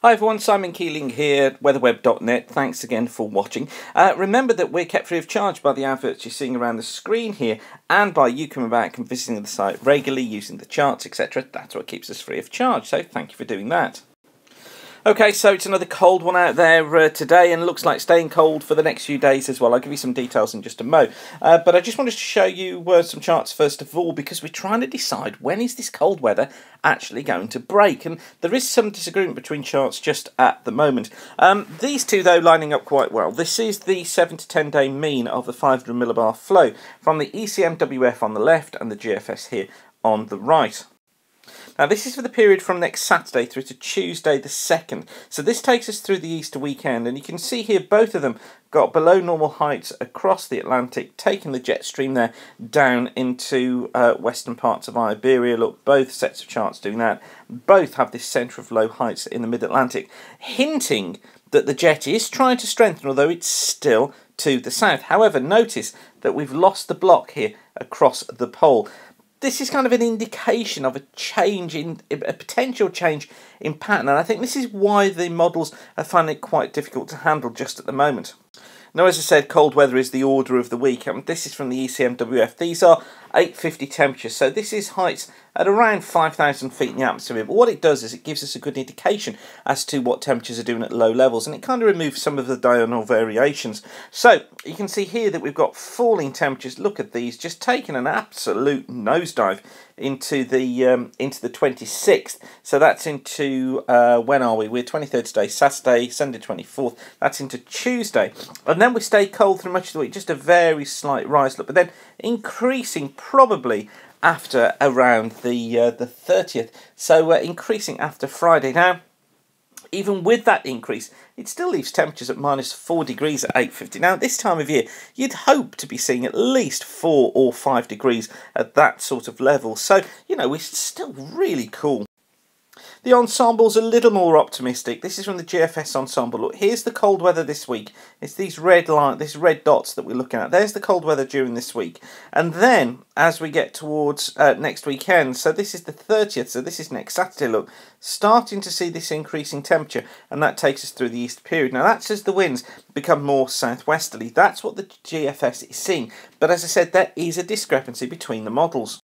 Hi everyone, Simon Keeling here, weatherweb.net. Thanks again for watching. Remember that we're kept free of charge by the adverts you're seeing around the screen here and by you coming back and visiting the site regularly using the charts, etc. That's what keeps us free of charge, so thank you for doing that. Okay, so it's another cold one out there today, and looks like staying cold for the next few days as well. I'll give you some details in just a mo. But I just wanted to show you some charts first of all, because we're trying to decide when is this cold weather actually going to break. And there is some disagreement between charts just at the moment. These two, though, lining up quite well. This is the 7 to 10 day mean of the 500 millibar flow from the ECMWF on the left and the GFS here on the right. Now this is for the period from next Saturday through to Tuesday the 2nd. So this takes us through the Easter weekend, and you can see here both of them got below normal heights across the Atlantic, taking the jet stream there down into western parts of Iberia. Look, both sets of charts doing that. Both have this centre of low heights in the mid-Atlantic, hinting that the jet is trying to strengthen, although it's still to the south. However, notice that we've lost the block here across the pole. This is kind of an indication of a potential change in pattern, and I think this is why the models are finding it quite difficult to handle just at the moment. Now, as I said, cold weather is the order of the week. This is from the ECMWF. These are 850 temperatures, so this is heights at around 5,000 feet in the atmosphere. But what it does is it gives us a good indication as to what temperatures are doing at low levels, and it kind of removes some of the diurnal variations. So you can see here that we've got falling temperatures. Look at these, just taking an absolute nosedive into the 26th. So that's into when are we? We're 23rd today, Saturday, Sunday 24th. That's into Tuesday, and then we stay cold through much of the week. Just a very slight rise, look, but then increasing probably after around the 30th. So increasing after Friday. Now, even with that increase, it still leaves temperatures at -4 degrees at 8:50. Now, at this time of year, you'd hope to be seeing at least 4 or 5 degrees at that sort of level. So, you know, it's still really cool. The ensemble's a little more optimistic. This is from the GFS ensemble. Look, here's the cold weather this week. It's these red dots that we're looking at. There's the cold weather during this week. And then, as we get towards next weekend, so this is the 30th, so this is next Saturday, look, starting to see this increasing temperature, and that takes us through the Easter period. Now, that's as the winds become more southwesterly. That's what the GFS is seeing. But as I said, there is a discrepancy between the models.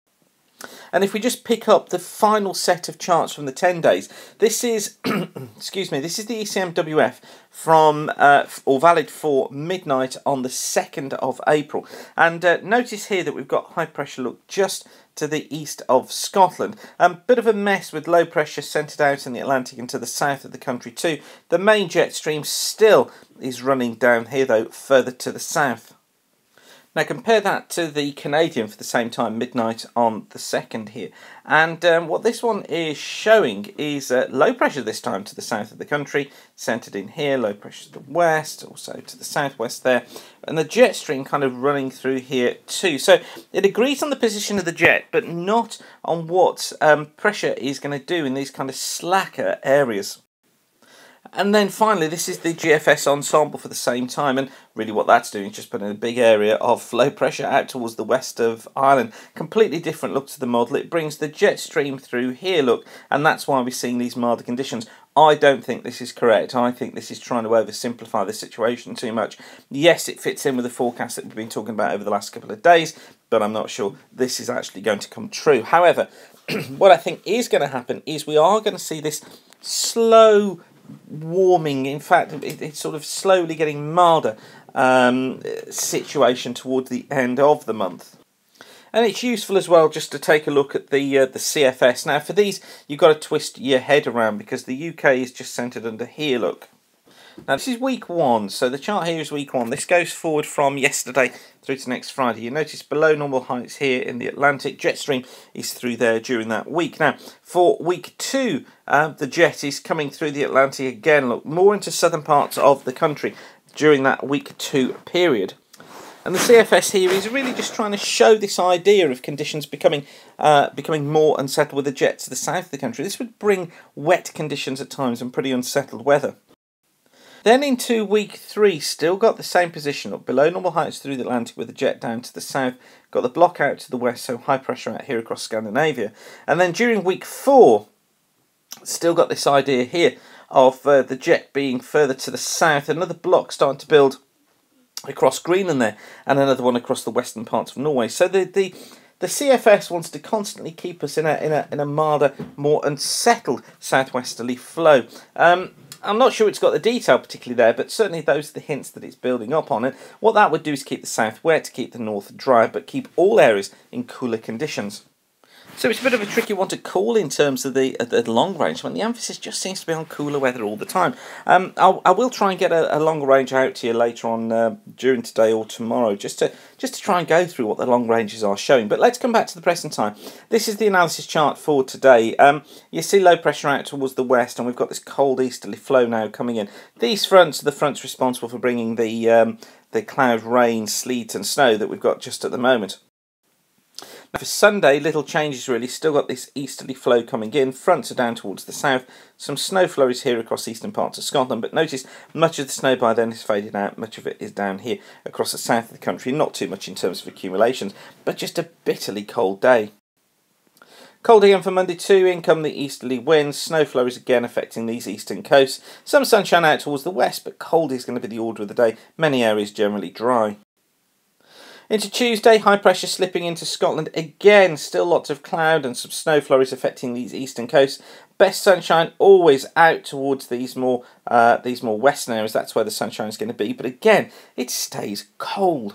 And if we just pick up the final set of charts from the 10 days, this is, excuse me, this is the ECMWF from, or valid for midnight on the 2nd of April. And notice here that we've got high pressure, look, just to the east of Scotland. Bit of a mess with low pressure centred out in the Atlantic and to the south of the country too. The main jet stream still is running down here though, further to the south. Now compare that to the Canadian for the same time, midnight on the 2nd here. And what this one is showing is low pressure this time to the south of the country, centred in here, low pressure to the west, also to the southwest there. And the jet stream kind of running through here too. So it agrees on the position of the jet, but not on what pressure is going to do in these kind of slacker areas. And then finally, this is the GFS ensemble for the same time, and really what that's doing is just putting a big area of low pressure out towards the west of Ireland. Completely different look to the model. It brings the jet stream through here, look, and that's why we're seeing these milder conditions. I don't think this is correct. I think this is trying to oversimplify the situation too much. Yes, it fits in with the forecast that we've been talking about over the last couple of days, but I'm not sure this is actually going to come true. However, what I think is going to happen is we are going to see this slow warming, in fact it's sort of slowly getting milder situation towards the end of the month. And it's useful as well just to take a look at the CFS. Now for these you've got to twist your head around because the UK is just centred under here, look. Now this is week 1, so the chart here is week 1. This goes forward from yesterday through to next Friday. You notice below normal heights here in the Atlantic. Jet stream is through there during that week. Now for week 2, the jet is coming through the Atlantic again, look, more into southern parts of the country during that week 2 period. And the CFS here is really just trying to show this idea of conditions becoming more unsettled with the jet to the south of the country. This would bring wet conditions at times and pretty unsettled weather. Then into week 3, still got the same position, up below normal heights through the Atlantic with the jet down to the south, got the block out to the west, so high pressure out here across Scandinavia. And then during week 4, still got this idea here of the jet being further to the south. Another block starting to build across Greenland there, and another one across the western parts of Norway. So the CFS wants to constantly keep us in a milder, more unsettled southwesterly flow. I'm not sure it's got the detail particularly there, but certainly those are the hints that it's building up on. And what that would do is keep the south wet, keep the north dry, but keep all areas in cooler conditions. So it's a bit of a tricky one to call in terms of the long range, when the emphasis just seems to be on cooler weather all the time. I will try and get a longer range out to you later on during today or tomorrow, just to try and go through what the long ranges are showing. But let's come back to the present time. This is the analysis chart for today. You see low pressure out towards the west, and we've got this cold easterly flow now coming in. These fronts are the fronts responsible for bringing the cloud, rain, sleet and snow that we've got just at the moment. For Sunday, little changes really. Still got this easterly flow coming in. Fronts are down towards the south. Some snow flurries here across eastern parts of Scotland, but notice much of the snow by then is faded out. Much of it is down here across the south of the country. Not too much in terms of accumulations, but just a bitterly cold day. Cold again for Monday too. In come the easterly winds. Snow flurries again affecting these eastern coasts. Some sunshine out towards the west, but cold is going to be the order of the day. Many areas generally dry. Into Tuesday, high pressure slipping into Scotland again. Still lots of cloud and some snow flurries affecting these eastern coasts. Best sunshine always out towards these more western areas. That's where the sunshine is going to be. But again, it stays cold.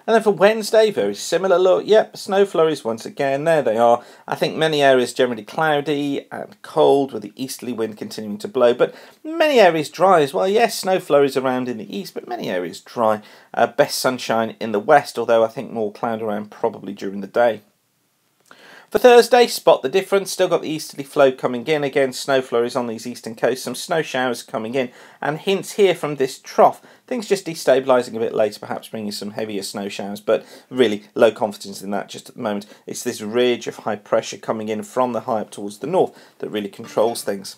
And then for Wednesday, very similar look. Yep, snow flurries once again. There they are. I think many areas generally cloudy and cold with the easterly wind continuing to blow. But many areas dry as well. Yes, snow flurries around in the east, but many areas dry. Best sunshine in the west, although I think more cloud around probably during the day. For Thursday, spot the difference. Still got the easterly flow coming in. Again, snow flurries on these eastern coasts. Some snow showers coming in. And hints here from this trough. Things just destabilising a bit later, perhaps bringing some heavier snow showers. But really low confidence in that just at the moment. It's this ridge of high pressure coming in from the high up towards the north that really controls things.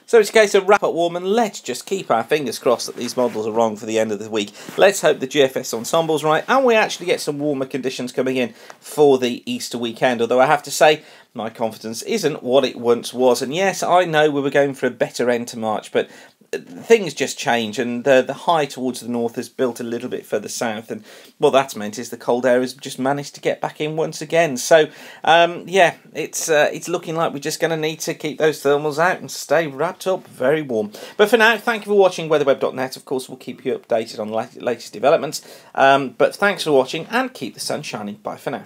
So it's a case of wrap up warm, and let's just keep our fingers crossed that these models are wrong for the end of the week. Let's hope the GFS ensemble's right, and we actually get some warmer conditions coming in for the Easter weekend. Although I have to say, my confidence isn't what it once was. And yes, I know we were going for a better end to March, but things just change, and the high towards the north has built a little bit further south, and what that's meant is the cold air has just managed to get back in once again. So yeah, it's looking like we're just going to need to keep those thermals out and stay wrapped up very warm. But for now, thank you for watching weatherweb.net. Of course, we'll keep you updated on the latest developments, but thanks for watching and keep the sun shining. Bye for now.